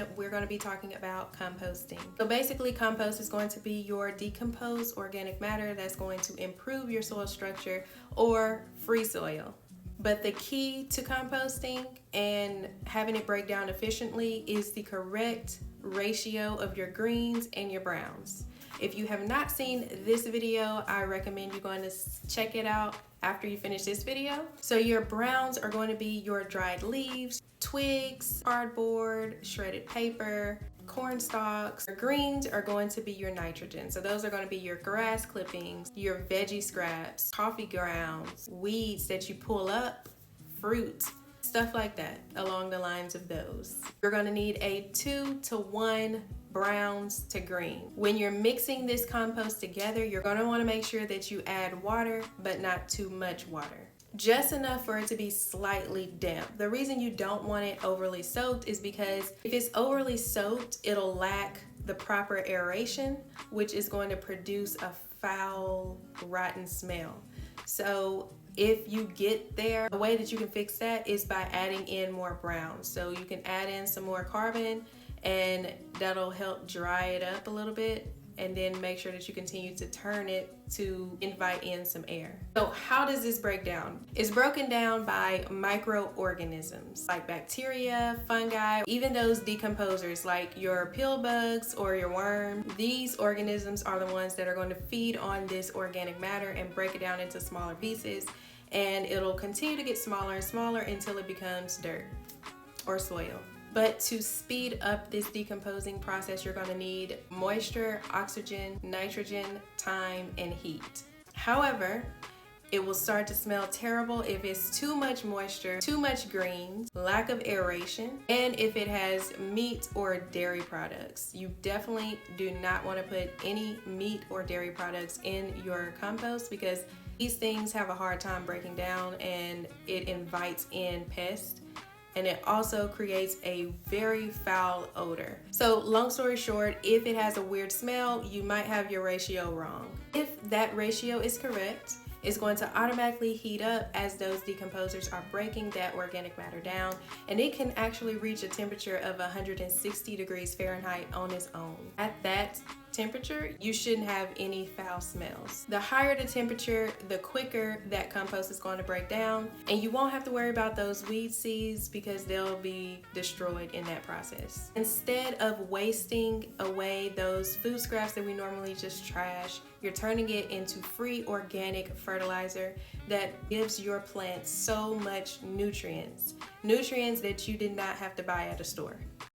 and we're going to be talking about composting. So basically, compost is going to be your decomposed organic matter that's going to improve your soil structure or free soil. But the key to composting and having it break down efficiently is the correct ratio of your greens and your browns. If you have not seen this video, I recommend you going to check it out after you finish this video. So your browns are going to be your dried leaves, twigs, cardboard, shredded paper, corn stalks. Your greens are going to be your nitrogen. So those are going to be your grass clippings, your veggie scraps, coffee grounds, weeds that you pull up, fruit, stuff like that along the lines of those. You're going to need a 2-to-1 browns to green. When you're mixing this compost together, you're going to want to make sure that you add water, but not too much water. Just enough for it to be slightly damp. The reason you don't want it overly soaked is because if it's overly soaked, it'll lack the proper aeration, which is going to produce a foul, rotten smell. So if you get there, the way that you can fix that is by adding in more browns. So you can add in some more carbon and that'll help dry it up a little bit, and then make sure that you continue to turn it to invite in some air. So how does this break down? It's broken down by microorganisms like bacteria, fungi, even those decomposers like your pill bugs or your worm. These organisms are the ones that are going to feed on this organic matter and break it down into smaller pieces, and it'll continue to get smaller and smaller until it becomes dirt or soil. But to speed up this decomposing process, you're going to need moisture, oxygen, nitrogen, time, and heat. However, it will start to smell terrible if it's too much moisture, too much greens, lack of aeration, and if it has meat or dairy products. You definitely do not want to put any meat or dairy products in your compost because these things have a hard time breaking down and it invites in pests. And it also creates a very foul odor. So long story short, if it has a weird smell, you might have your ratio wrong. If that ratio is correct, it's going to automatically heat up as those decomposers are breaking that organic matter down, and it can actually reach a temperature of 160 degrees Fahrenheit on its own. At that temperature, you shouldn't have any foul smells. The higher the temperature, the quicker that compost is going to break down, and you won't have to worry about those weed seeds because they'll be destroyed in that process. Instead of wasting away those food scraps that we normally just trash, you're turning it into free organic fertilizer that gives your plants so much nutrients that you did not have to buy at a store.